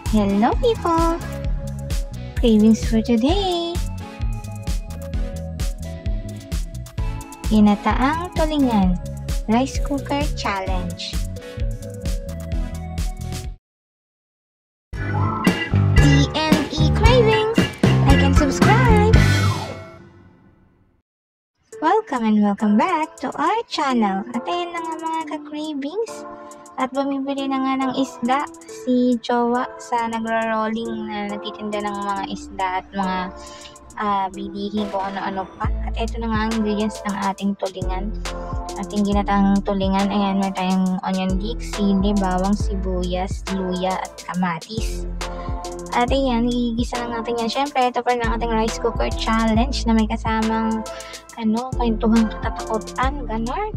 Hello people! Cravings for today! Ginataang tulingan Rice Cooker Challenge. DNE Cravings! Like and subscribe! Welcome and welcome back to our channel. At ayan na nga mga ka-cravings. At bumibili na nga ng isda si Jowa sa nagro-rolling na nagtitinda ng mga isda at mga bilihin kung ano-ano pa. At ito na nga ang ingredients ng ating tulingan. Ating ginatang tulingan. Ayan, may tayong onion leeks, sili, bawang, sibuyas, luya at kamatis. At ayan, igigisa lang natin yan. Siyempre, ito pa rin ang ating rice cooker challenge na may kasamang kwentuhang katatakutan, ganon.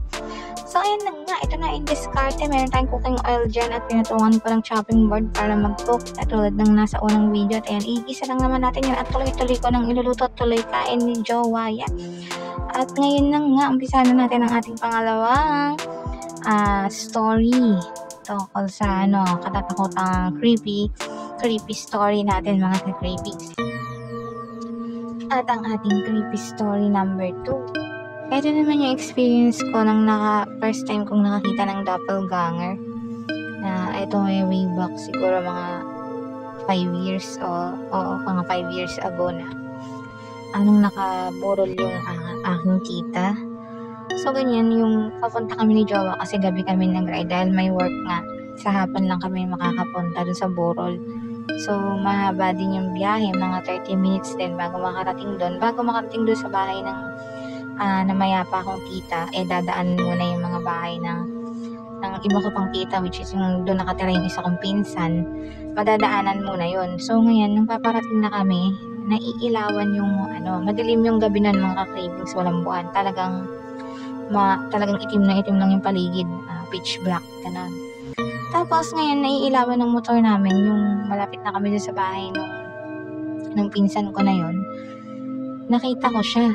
So, ayan na nga. Ito na in discarte. Meron tayong cooking oil dyan at pinatungan ko ng chopping board para mag-cook. At tulad ng nasa unang video. At ayan, igisa lang naman natin yan. At tuloy-tuloy ko ng iluluto at tuloy kain ni Jowa. Yan. At ngayon na nga, umpisa na natin ang ating pangalawang story. Tungkol sa katatakutang creepy story natin mga ka-cravings. At ang ating creepy story number 2. Ito naman yung experience ko nang first time kong nakakita ng doppelganger. Ito ay way back siguro mga 5 years mga 5 years ago na. Anong nakaburol yung aking tita. So ganyan, yung papunta kami ni Jowa kasi gabi kami nag-ride dahil may work nga. Sa hapon lang kami makakapunta dun sa burol. So mahaba din yung biyahe, mga 30 minutes din bago makarating dun. Bago makarating dun sa bahay ng namayapa akong tita, dadaan muna yung mga bahay ng iba ko pang tita, which is yung doon nakatira yung isa kong pinsan. Madadaanan muna yun. So ngayon, nung paparating na kami, naiilawan yung madilim yung gabi nun mga ka-cravings, walang buwan. Talagang itim lang yung paligid, pitch black, ganun. Tapos ngayon, naiilawan ng motor namin, yung malapit na kami doon sa bahay nung pinsan ko na yun. Nakita ko siya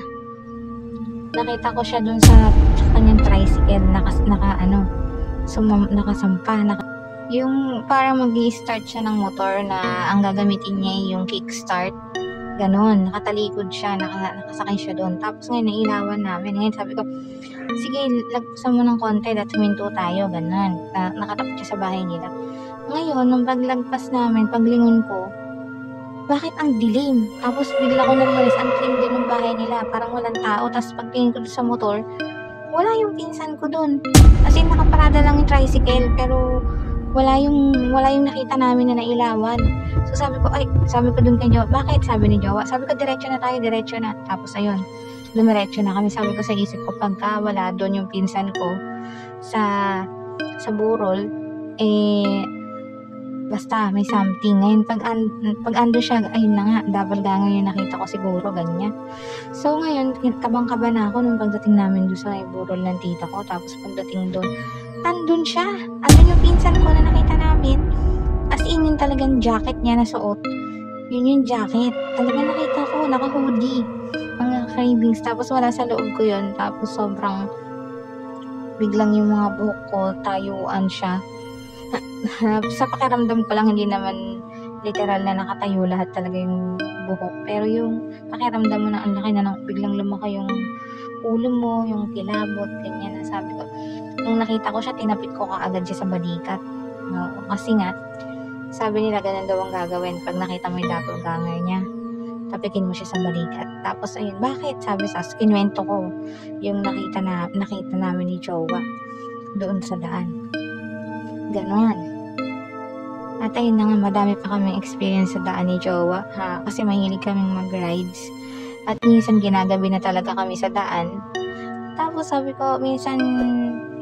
dun sa kanyang tricycle, nakasampa. Yung parang mag-i-start siya ng motor na ang gagamitin niya yung kickstart. Ganon, nakatalikod siya, nakasakay siya doon. Tapos ngayon, nailawan namin. Ngayon sabi ko, sige, lagpasan mo ng konti, huminto tayo, ganon. Nakatapat siya sa bahay nila. Ngayon, nung paglagpas namin, paglingon ko, bakit ang dilim? Tapos bigla ko nalumalis, ang dilim din ng bahay nila, parang walang tao. Tapos pagtingin ko sa motor, wala yung pinsan ko dun. As in, nakaparada lang yung tricycle, pero wala yung nakita namin na nailawan. So sabi ko dun kay Jowa, bakit? Sabi ni Jowa, sabi ko diretso na tayo, diretso na. Tapos ayun, lumiretso na kami. Sabi ko sa isip ko, pagka wala dun yung pinsan ko sa burol, basta may something. Ngayon pag ando siya, ayun na nga, doppelganger yung nakita ko siguro, ganyan. So ngayon, kabang-kaba na ako nung pagdating namin doon sa burol ng tita ko. Tapos pagdating doon, andun siya. Andun yung pinsan ko na nakita namin. As in, yun talagang jacket niya na suot. Yun yung jacket. Talagang nakita ko, naka-hoodie. Mga cravings. Tapos wala sa loob ko yun. Tapos sobrang biglang yung mga buhok ko, tayuan siya. Sa pakiramdam ko lang, hindi naman literal na nakatayo lahat talaga yung buhok. Pero yung pakiramdam mo na ang laki na biglang lumaki yung ulo mo, yung kilabot, ganyan. Sabi ko, nung nakita ko siya, tinapit ko kaagad siya sa balikat. Kasi nga, sabi nila ganun daw ang gagawin pag nakita mo yung doppelganger niya. Tapikin mo siya sa balikat. Tapos ayun, bakit? Sabi sa kinuwento ko yung nakita namin ni Jowa doon sa daan. Ganon. At ayun na nga, madami pa kaming experience sa daan ni Jowa. Kasi mahilig kaming mag-rides. At minsan ginagabi na talaga kami sa daan. Tapos sabi ko, minsan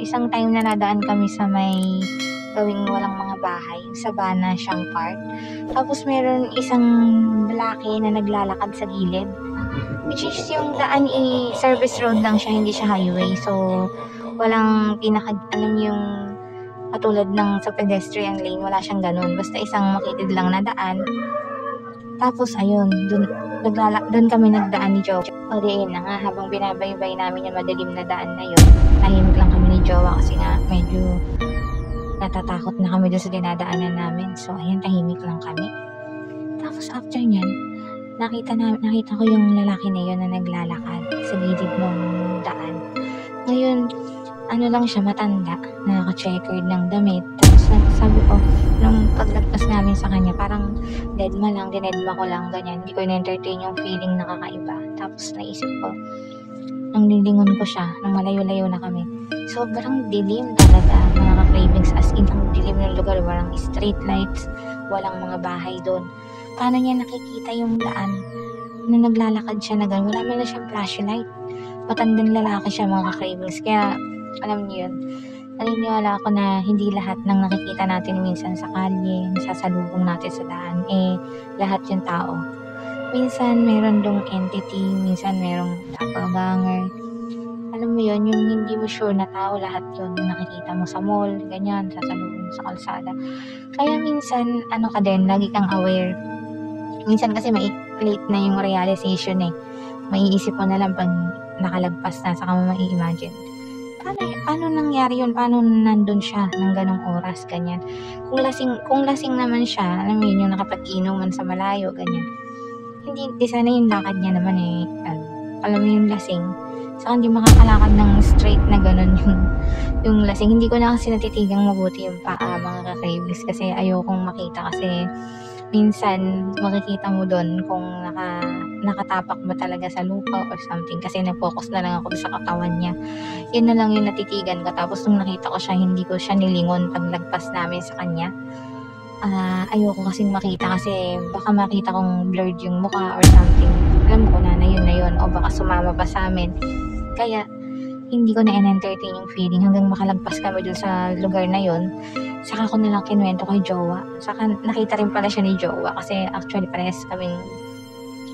isang time na nadaan kami sa may gawing walang mga bahay, sa Sabana siyang park. Tapos meron isang lalaki na naglalakad sa gilid. Which is yung daan service road lang siya, hindi siya highway. So, walang yung katulad ng sa pedestrian lane, wala siyang ganun. Basta isang makitid lang na daan. Tapos, ayun, dun kami nagdaan ni Jowa. O diin na nga, habang binabaybay namin yung madilim na daan na yun, tahimik lang kami ni Jowa kasi nga medyo natatakot na kami dun sa dinadaanan namin. So, ayun, tahimik lang kami. nakita ko yung lalaki na yun na naglalakad sa gilid ng daan. Ngayon, ano lang siya, matanda, naka-checkered ng damit. Tapos sabi ko, nung paglagpas namin sa kanya, parang deadma lang, dinedma ko lang, ganyan. Hindi ko in-entertain yung feeling na kakaiba. Tapos naisip ko, nung nilingon ko siya, nung malayo-layo na kami, sobrang dilim talaga, mga ka-cravings, as in, ang dilim ng lugar, walang street lights, walang mga bahay doon. Paano niya nakikita yung daan na naglalakad siya na gano'n? Wala man na siyang flashlight. Matandang lalaki siya, mga ka-cravings. Kaya, alam niyo yun, naniniwala ako na hindi lahat ng nakikita natin minsan sa kalye, nasasalubong natin sa daan, lahat yung tao. Minsan, meron dong entity, minsan merong doppelganger. Alam mo yun, yung hindi mo sure na tao, lahat yun, yung nakikita mo sa mall, ganyan, sasalubong sa kalsada. Kaya minsan, ano ka din, lagi kang aware. Minsan kasi late na yung realization maiisip mo na lang pag nakalagpas na, saka mo mai-imagine. Paano nangyari yun? Paano nandun siya ng ganong oras, ganyan? Kung lasing naman siya, alam mo yun, yung nakapag-inuman sa malayo, ganyan. Hindi sana yung lakad niya naman alam mo yung lasing. Saka hindi makakalakad ng straight na ganon yung lasing. Hindi ko na kasi natitigang mabuti yung paa, mga ka-cravings, kasi ayokong makita kasi minsan makikita mo doon kung nakatapak ba talaga sa lupa or something, kasi nag-focus na lang ako sa katawan niya. Yun na lang yung natitigan ko. Tapos nung nakita ko siya, hindi ko siya nilingon paglagpas namin sa kanya. Ayoko kasing makita kasi baka makita kong blurred yung mukha or something. Alam ko na yun o baka sumama pa sa amin. Kaya hindi ko na entertain yung feeling hanggang makalagpas kami dun sa lugar na yun. Saka ko nalang kinuwento kay Jowa. Saka nakita rin pala siya ni Jowa kasi actually parehas kaming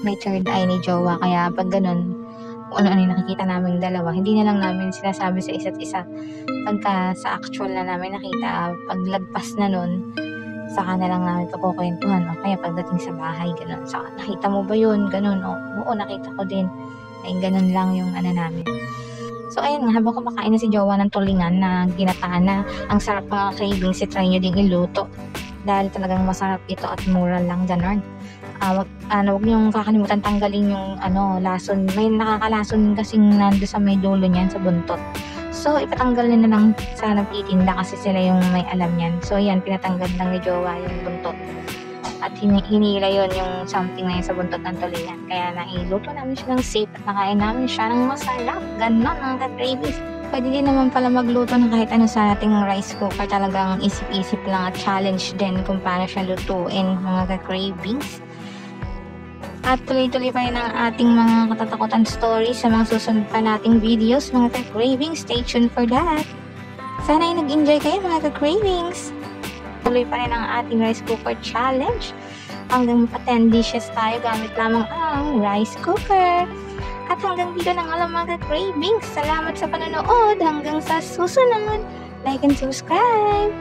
may third eye ni Jowa. Kaya pag ganun, kung ano-ano yung nakikita naming dalawa, hindi na lang namin sinasabi sa isa't isa. Pagka sa actual na namin nakita, paglagpas na nun, saka na lang namin kapukwentuhan. O kaya pagdating sa bahay, ganun. Saka nakita mo ba yun? Ganun. Oo, nakita ko din. Ay, ganun lang yung ano namin. So, ayun nga, habang kumakain na si Jowa ng tulingan na ginataan na ang sarap mga cravings, try nyo ding iluto. Dahil talagang masarap ito at mura lang, ganon. Wag niyong kakalimutan tanggalin yung lason. May nakakalason kasing nando sa may dulo niyan sa buntot. So, ipatanggal na lang sa nagtitinda kasi sila yung may alam yan. So, yan, pinatanggal lang ni Jowa yung buntot. At hinila yon yung something na yun sa buntot ng tulingan. Kaya nailuto namin siya ng safe at nakain namin siya ng masarap. Ganon ang ka-cravings. Pwede din naman pala magluto ng kahit ano sa ating rice cooker. Talagang isip-isip lang at challenge din kung paano siya lutuin, mga ka-cravings. At tuloy-tuloy pa rin ang ating mga katatakutan stories sa mga susunod pa nating videos, mga ka-cravings. Stay tuned for that. Sana ay nag-enjoy kayo, mga ka-cravings. Tuloy pa rin ang ating rice cooker challenge. Hanggang mapa 10 dishes tayo gamit lamang ang rice cooker. At hanggang dito na nga lang, mga ka-cravings. Salamat sa panonood. Hanggang sa susunod. Like and subscribe.